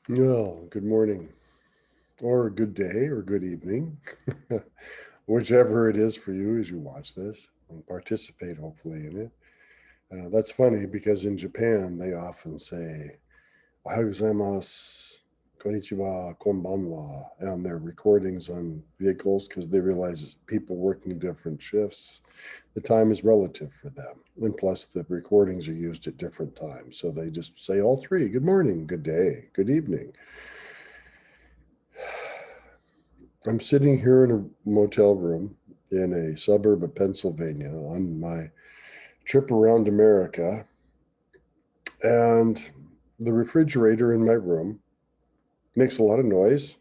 No, good morning, or good day, or good evening, whichever it is for you as you watch this and participate, hopefully, in it. That's funny because in Japan, they often say, Ohayou gozaimasu, konnichiwa, konbanwa, on their recordings on vehicles because they realize people working different shifts, the time is relative for them. And plus, the recordings are used at different times. So they just say all three good morning, good day, good evening. I'm sitting here in a motel room in a suburb of Pennsylvania on my trip around America, and the refrigerator in my room makes a lot of noise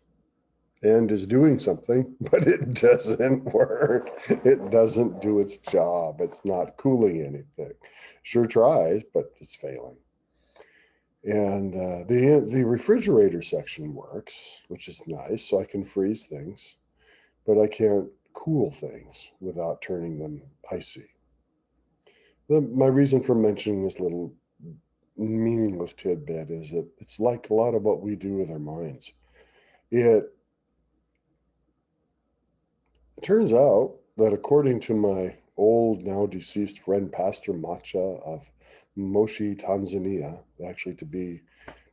and is doing something, but it doesn't work. It doesn't do its job. It's not cooling anything. Sure tries, but it's failing. And the refrigerator section works, which is nice, so I can freeze things, but I can't cool things without turning them icy. My reason for mentioning this little meaningless tidbit is that it's like a lot of what we do with our minds. It turns out that according to my old, now deceased friend, Pastor Macha of Moshi, Tanzania, actually to be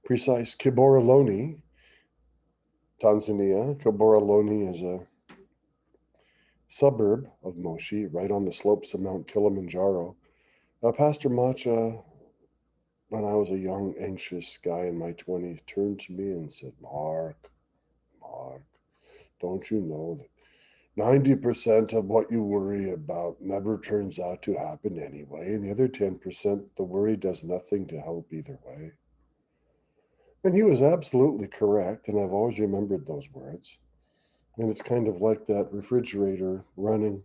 precise, Kiboraloni, Tanzania. Kiboraloni is a suburb of Moshi, right on the slopes of Mount Kilimanjaro. Pastor Macha, when I was a young, anxious guy in my 20s, turned to me and said, Mark, don't you know that 90% of what you worry about never turns out to happen anyway, and the other 10%, the worry does nothing to help either way? And he was absolutely correct, and I've always remembered those words. And it's kind of like that refrigerator running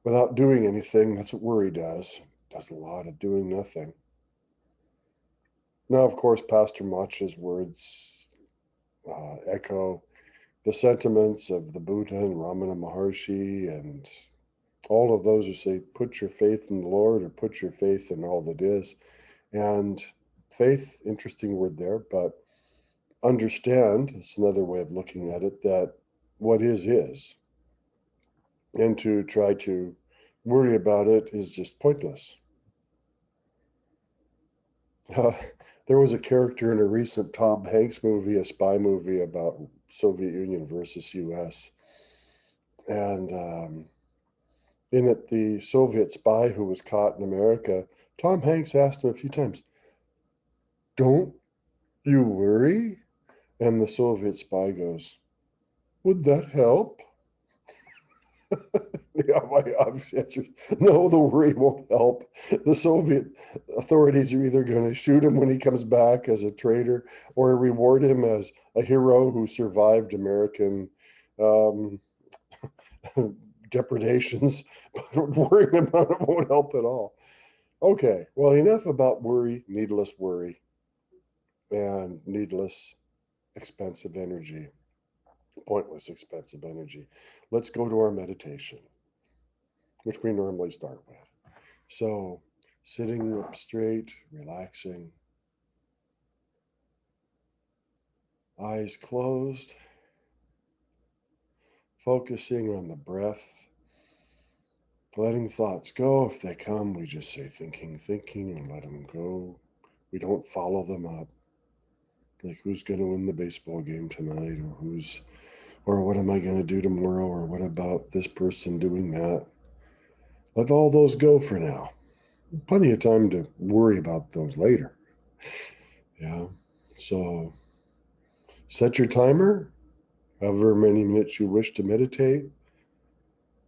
without doing anything. That's what worry does. It does a lot of doing nothing. Now, of course, Pastor Macha's words echo the sentiments of the Buddha and Ramana Maharshi and all of those who say, put your faith in the Lord or put your faith in all that is. And faith, interesting word there, but understand, it's another way of looking at it, that what is. And to try to worry about it is just pointless. Uh, there was a character in a recent Tom Hanks movie, a spy movie about Soviet Union versus US. And in it, the Soviet spy who was caught in America, Tom Hanks asked him a few times, don't you worry? And the Soviet spy goes, would that help? Yeah, my obvious answer is no, the worry won't help. The Soviet authorities are either going to shoot him when he comes back as a traitor or reward him as a hero who survived American um, depredations, but worrying about it won't help at all. Okay, well, enough about worry, needless worry, and needless expensive energy, pointless expensive energy. Let's go to our meditation, which we normally start with. So, sitting up straight, relaxing, eyes closed, focusing on the breath, letting thoughts go. If they come, we just say thinking, and let them go. We don't follow them up. Like who's going to win the baseball game tonight, or what am I going to do tomorrow, or what about this person doing that? Let all those go for now. Plenty of time to worry about those later. Yeah. So set your timer, however many minutes you wish to meditate.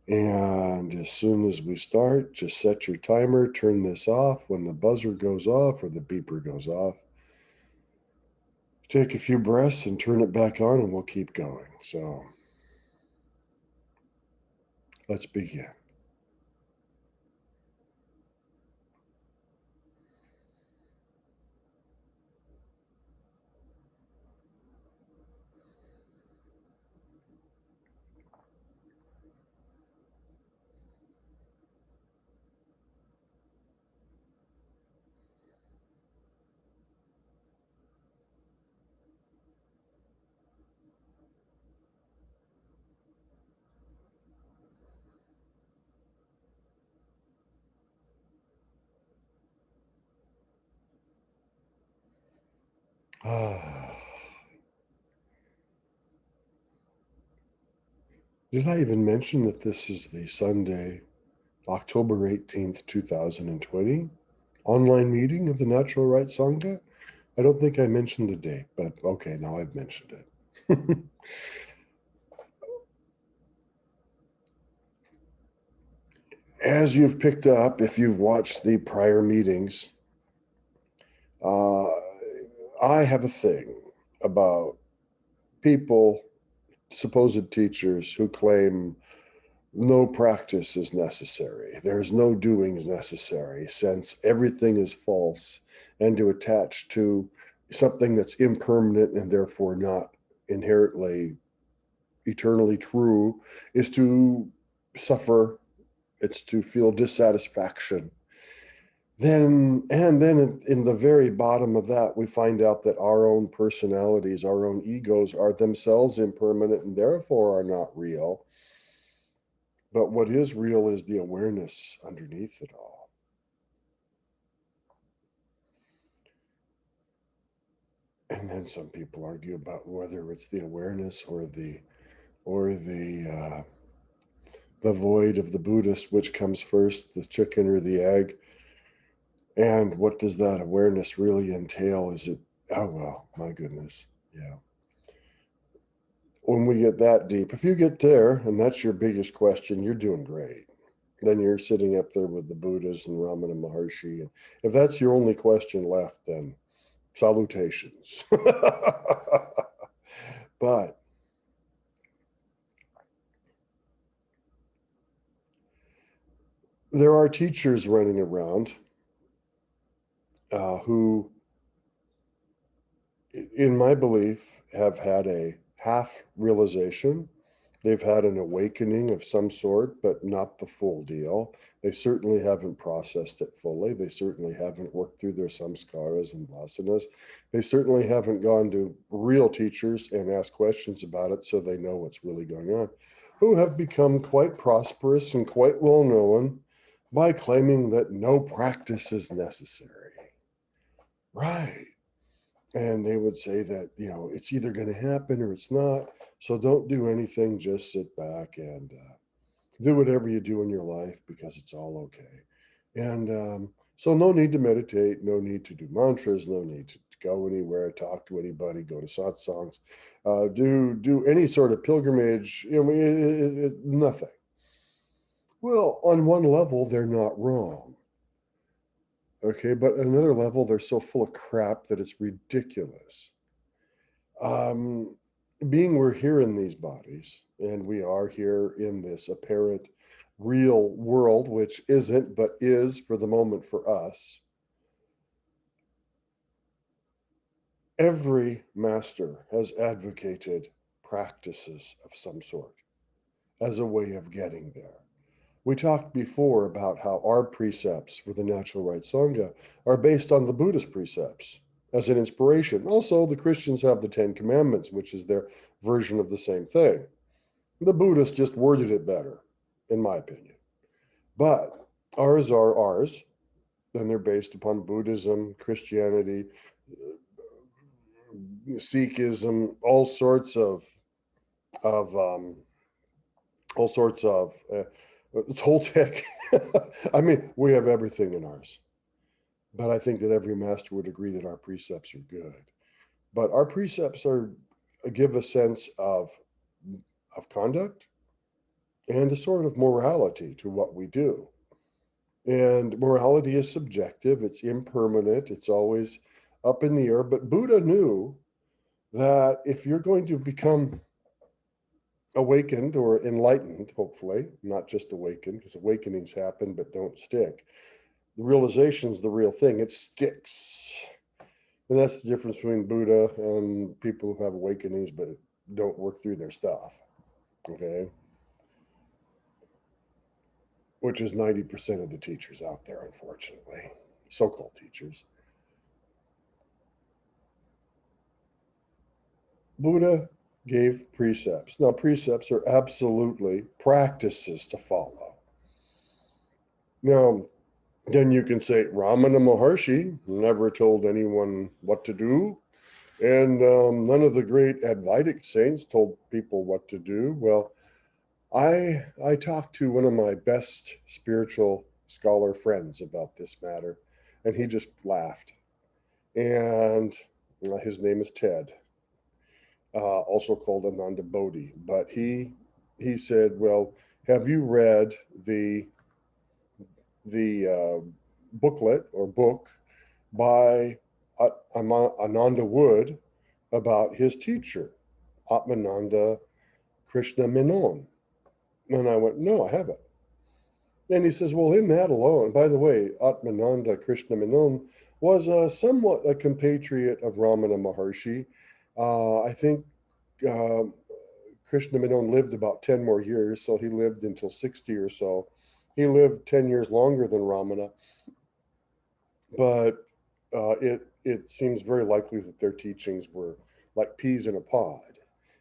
And as soon as we start, just set your timer, turn this off when the buzzer goes off or the beeper goes off. Take a few breaths and turn it back on, and we'll keep going. So let's begin. Did I even mention that this is the Sunday, October 18th, 2020, online meeting of the Natural Right Sangha? I don't think I mentioned the date, but okay, now I've mentioned it. As you've picked up, if you've watched the prior meetings, uh, I have a thing about people, supposed teachers, who claim no practice is necessary. There's no doings necessary, since everything is false, and to attach to something that's impermanent and therefore not inherently eternally true is to suffer, it's to feel dissatisfaction. Then in the very bottom of that, we find out that our own personalities, our own egos, are themselves impermanent and therefore are not real. But what is real is the awareness underneath it all. And then some people argue about whether it's the awareness or the void of the Buddhist, which comes first, the chicken or the egg. And what does that awareness really entail? Is it, oh, well, my goodness. Yeah. When we get that deep, if you get there and that's your biggest question, you're doing great. Then you're sitting up there with the Buddhas and Ramana Maharshi. And if that's your only question left, then salutations. But there are teachers running around who, in my belief, have had a half realization. They've had an awakening of some sort, but not the full deal. They certainly haven't processed it fully. They certainly haven't worked through their samskaras and vasanas. They certainly haven't gone to real teachers and asked questions about it so they know what's really going on, who have become quite prosperous and quite well known by claiming that no practice is necessary. Right. And they would say that, it's either going to happen or it's not. So don't do anything, just sit back and do whatever you do in your life because it's all okay. And so no need to meditate, no need to do mantras, no need to go anywhere, talk to anybody, go to satsangs, do any sort of pilgrimage, nothing. Well, on one level, they're not wrong. Okay, but at another level, they're so full of crap that it's ridiculous. Um, Being we're here in these bodies, and we are here in this apparent real world, which isn't, but is for the moment for us. Every master has advocated practices of some sort as a way of getting there. We talked before about how our precepts for the Natural Right Sangha are based on the Buddhist precepts as an inspiration. Also, the Christians have the Ten Commandments, which is their version of the same thing. The Buddhists just worded it better, in my opinion. But ours are ours, and they're based upon Buddhism, Christianity, Sikhism, all sorts of Toltec. I mean, we have everything in ours. But I think that every master would agree that our precepts are good. But our precepts give a sense of conduct and a sort of morality to what we do. And morality is subjective, it's impermanent, it's always up in the air. But Buddha knew that if you're going to become awakened or enlightened, hopefully, not just awakened, because awakenings happen but don't stick. The realization's the real thing, it sticks. And that's the difference between Buddha and people who have awakenings but don't work through their stuff. Okay. Which is 90% of the teachers out there, unfortunately, so-called teachers. Buddha gave precepts. Now, precepts are absolutely practices to follow. Now, then you can say Ramana Maharshi never told anyone what to do. And none of the great Advaitic saints told people what to do. Well, I talked to one of my best spiritual scholar friends about this matter, and he just laughed. And his name is Ted, also called Ananda Bodhi. But he said, "Well, have you read the booklet or book by Ananda Wood about his teacher, Atmananda Krishna Menon?" And I went, "No, I haven't." And he says, "Well, in that alone, by the way, Atmananda Krishna Menon was somewhat a compatriot of Ramana Maharshi. I think uh, Krishna Menon lived about 10 more years, so he lived until 60 or so. He lived 10 years longer than Ramana, but it seems very likely that their teachings were like peas in a pod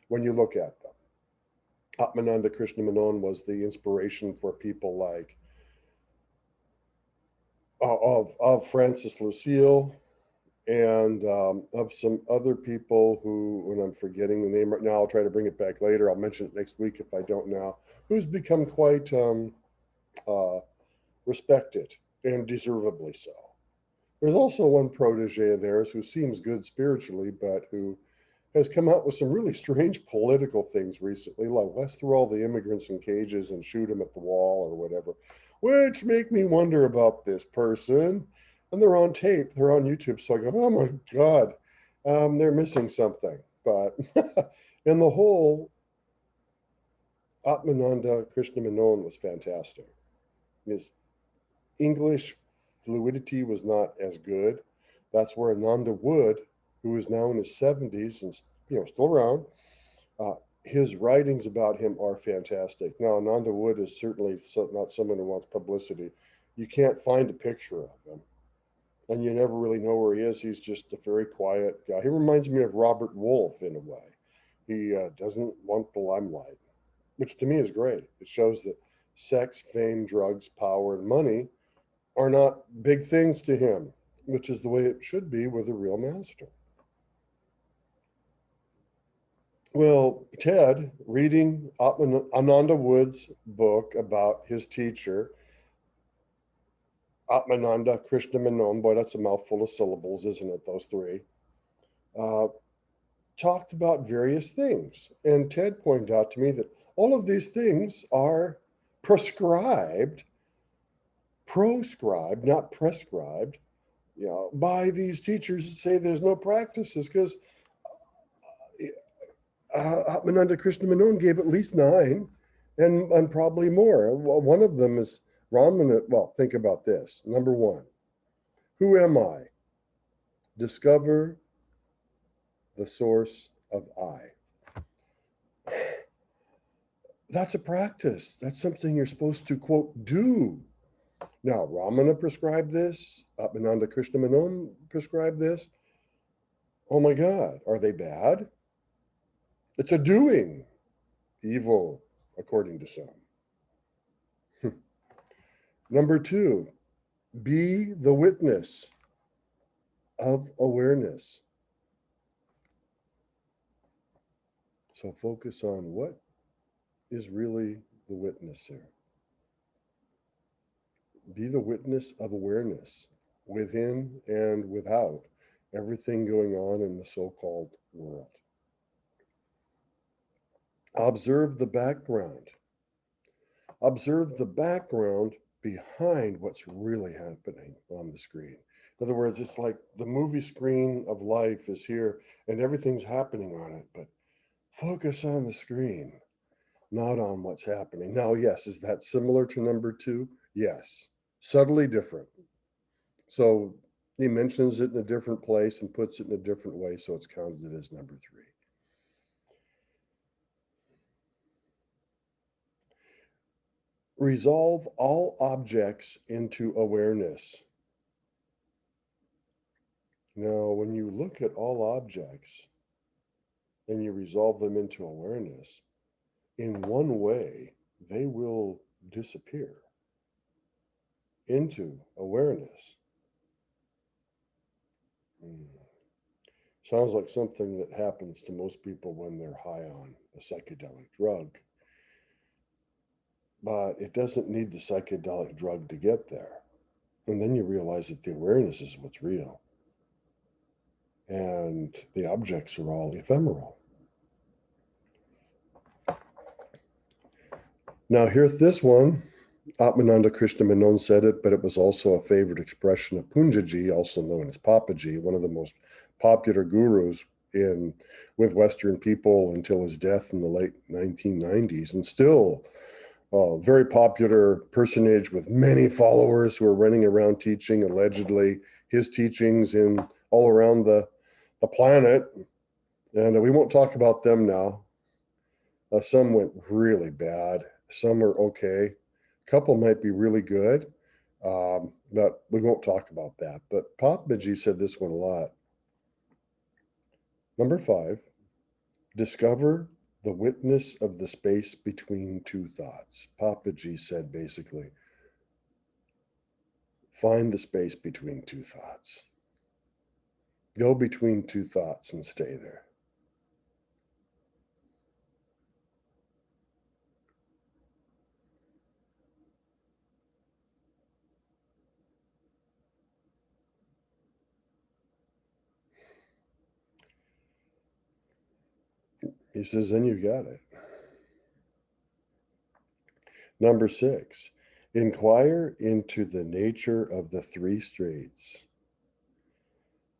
when you look at them. Atmananda Krishna Menon was the inspiration for people like of Francis Lucille and of some other people who, when I'm forgetting the name right now, I'll try to bring it back later. I'll mention it next week if I don't now. Who's become quite uh, respected and deservedly so. There's also one protege of theirs who seems good spiritually, but who has come out with some really strange political things recently, like let's throw all the immigrants in cages and shoot them at the wall or whatever, which make me wonder about this person. And they're on tape, they're on YouTube. So I go, oh my God, they're missing something. But in the whole, Atmananda Krishna Menon was fantastic. His English fluidity was not as good. That's where Ananda Wood, who is now in his 70s and still around, uh, his writings about him are fantastic. Now, Ananda Wood is certainly not someone who wants publicity. You can't find a picture of him, and you never really know where he is. He's just a very quiet guy. He reminds me of Robert Wolfe in a way. He doesn't want the limelight, which to me is great. It shows that sex, fame, drugs, power, and money are not big things to him, which is the way it should be with a real master. Well, Ted, reading Ananda Wood's book about his teacher, Atmananda Krishna Menon, boy, that's a mouthful of syllables, isn't it? Those three, uh, talked about various things. And Ted pointed out to me that all of these things are prescribed, proscribed, not prescribed, by these teachers that say there's no practices because Atmananda Krishna Menon gave at least 9 and probably more. Well, one of them is Ramana. Well, think about this. Number 1, who am I? Discover the source of I. That's a practice. That's something you're supposed to, quote, do. Now, Ramana prescribed this. Atmananda Krishna Menon prescribed this. Oh my God, are they bad? It's a doing. Evil, according to some. Number 2, be the witness of awareness. So focus on what is really the witness here. Be the witness of awareness within and without everything going on in the so-called world. Observe the background. Observe the background behind what's really happening on the screen. In other words, it's like the movie screen of life is here and everything's happening on it, but focus on the screen, not on what's happening. Now, yes, is that similar to number 2? Yes, subtly different. So he mentions it in a different place and puts it in a different way, so it's counted as number 3. Resolve all objects into awareness. Now, when you look at all objects and you resolve them into awareness, in one way, they will disappear into awareness. Sounds like something that happens to most people when they're high on a psychedelic drug. But it doesn't need the psychedelic drug to get there. And then you realize that the awareness is what's real. And the objects are all ephemeral. Now, here's this one. Atmananda Krishna Menon said it, but it was also a favorite expression of Punjaji, also known as Papaji, one of the most popular gurus with Western people until his death in the late 1990s, and still a very popular personage with many followers who are running around teaching allegedly his teachings in all around the planet. And we won't talk about them now. Some went really bad. Some are okay. A couple might be really good, but we won't talk about that. But Papaji said this one a lot. Number 5, discover the witness of the space between two thoughts. Papaji said basically, find the space between two thoughts. Go between two thoughts and stay there. He says, then you got it. Number 6, inquire into the nature of the 3 states.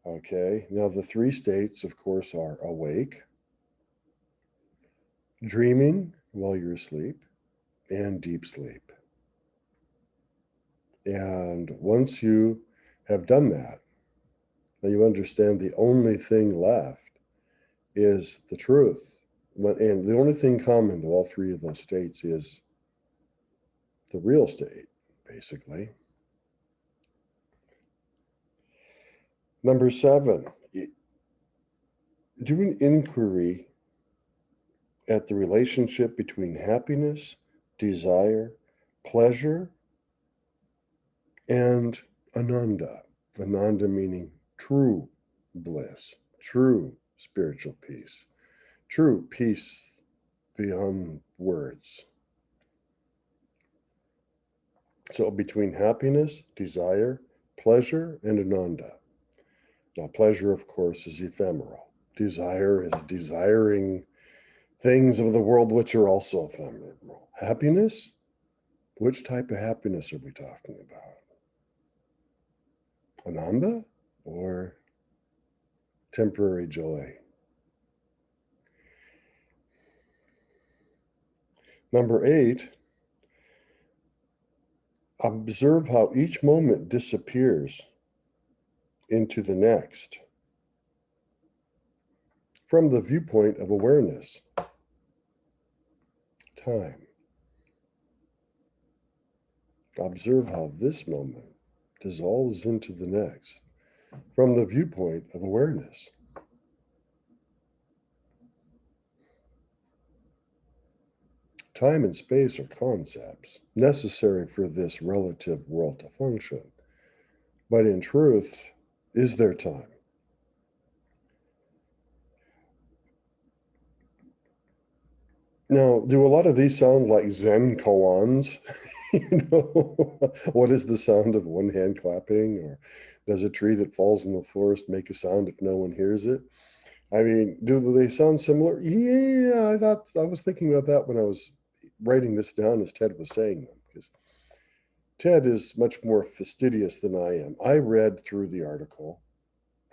Okay, now the 3 states, of course, are awake, dreaming while you're asleep, and deep sleep. And once you have done that, now you understand the only thing left is the truth. And the only thing common to all 3 of those states is the real state, basically. Number 7, do an inquiry at the relationship between happiness, desire, pleasure, and Ananda. Ananda meaning true bliss, true spiritual peace, true peace beyond words. So between happiness, desire, pleasure, and Ananda. Now, pleasure, of course, is ephemeral. Desire is desiring things of the world which are also ephemeral. Happiness? Which type of happiness are we talking about? Ananda or temporary joy? Number 8, observe how each moment disappears into the next from the viewpoint of awareness. Time. Observe how this moment dissolves into the next from the viewpoint of awareness. Time and space are concepts necessary for this relative world to function. But in truth, is there time? Now, do a lot of these sound like Zen koans? What is the sound of one hand clapping? Or does a tree that falls in the forest make a sound if no one hears it? I mean, do they sound similar? Yeah, I was thinking about that when I was writing this down as Ted was saying them, because Ted is much more fastidious than I am. I read through the article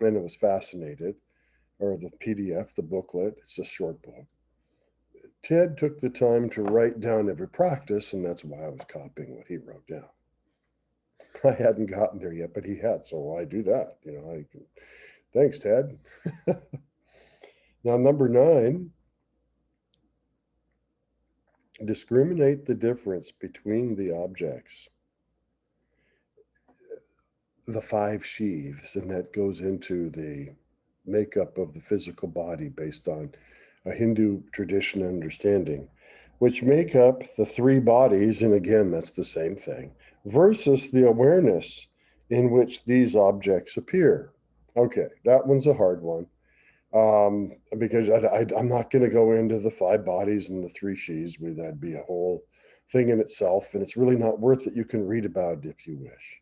and I was fascinated, or the PDF, the booklet. It's a short book. Ted took the time to write down every practice, and that's why I was copying what he wrote down. I hadn't gotten there yet, but he had, so I do that. Thanks, Ted. Now, number 9, discriminate the difference between the objects, the 5 sheaths, and that goes into the makeup of the physical body based on a Hindu tradition and understanding, which make up the 3 bodies, and again, that's the same thing, versus the awareness in which these objects appear. Okay, that one's a hard one. Because I'm not going to go into the five bodies and the three she's. That'd be a whole thing in itself, and it's really not worth it. You can read about it if you wish.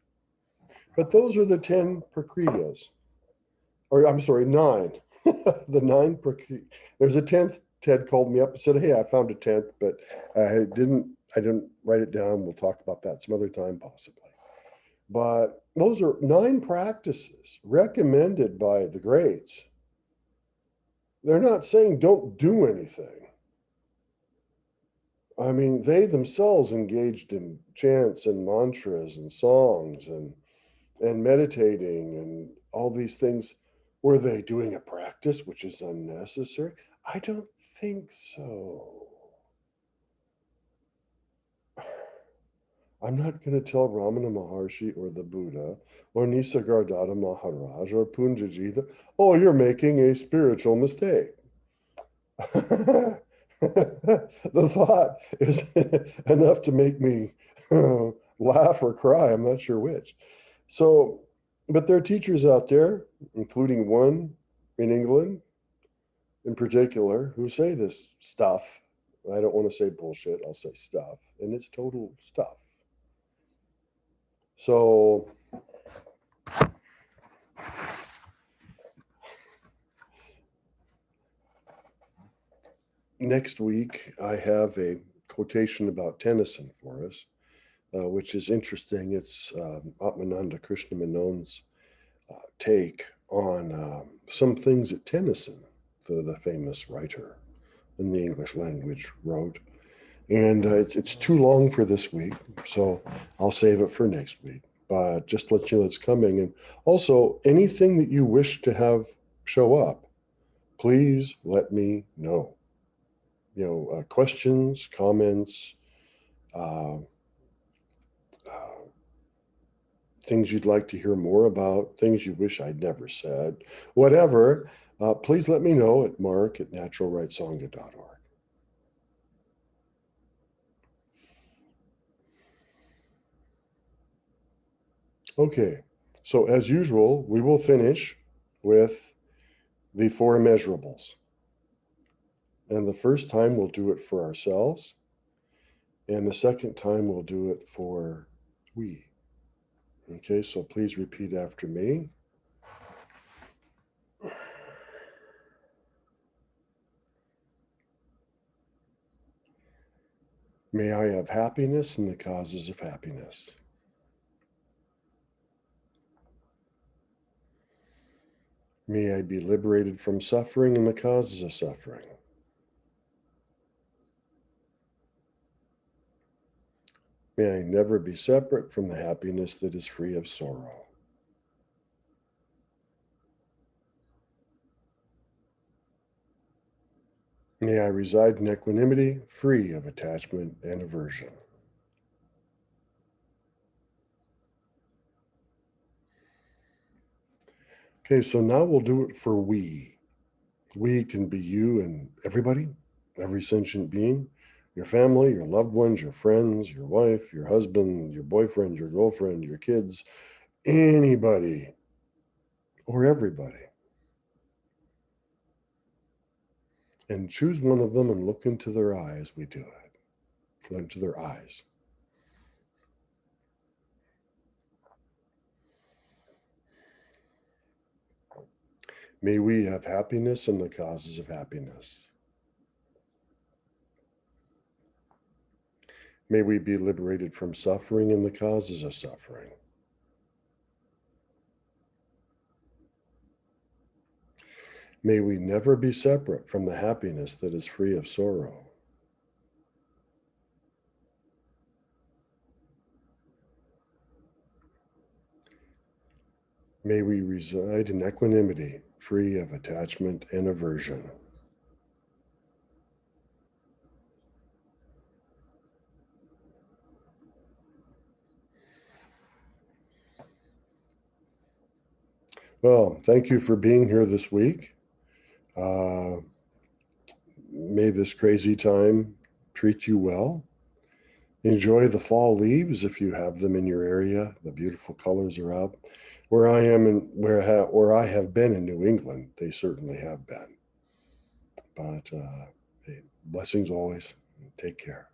But those are the 10 prakriyas. Or I'm sorry, 9. The 9 prakriyas. There's a 10th. Ted called me up and said, "Hey, I found a 10th, but I didn't write it down. We'll talk about that some other time, possibly." But those are 9 practices recommended by the greats. They're not saying don't do anything. I mean, they themselves engaged in chants and mantras and songs and meditating and all these things. Were they doing a practice which is unnecessary? I don't think so. I'm not going to tell Ramana Maharshi or the Buddha or Nisargadatta Maharaj or Punjaji that, oh, you're making a spiritual mistake. The thought is enough to make me laugh or cry. I'm not sure which. So, but there are teachers out there, including one in England in particular, who say this stuff. I don't want to say bullshit, I'll say stuff, and it's total stuff. So, next week, I have a quotation about Tennyson for us, which is interesting. It's Atmananda Krishna Menon's take on some things that Tennyson, the famous writer in the English language, wrote. And it's too long for this week, so I'll save it for next week. But just to let you know it's coming. And also, anything that you wish to have show up, please let me know. Questions, comments, uh, things you'd like to hear more about, things you wish I'd never said, whatever, please let me know at mark@naturalrightsangha.org. Okay, so as usual, we will finish with the Four Immeasurables. And the first time we'll do it for ourselves, and the second time we'll do it for we. Okay, so please repeat after me. May I have happiness in the causes of happiness. May I be liberated from suffering and the causes of suffering. May I never be separate from the happiness that is free of sorrow. May I reside in equanimity, free of attachment and aversion. Okay, so now we'll do it for we. We can be you and everybody, every sentient being, your family, your loved ones, your friends, your wife, your husband, your boyfriend, your girlfriend, your kids, anybody or everybody. And choose one of them and look into their eyes. We do it. Look into their eyes. May we have happiness and the causes of happiness. May we be liberated from suffering and the causes of suffering. May we never be separate from the happiness that is free of sorrow. May we reside in equanimity, free of attachment and aversion. Well, thank you for being here this week. May this crazy time treat you well. Enjoy the fall leaves if you have them in your area. The beautiful colors are out. Where I am and where I have been in New England, they certainly have been. But hey, blessings always. Take care.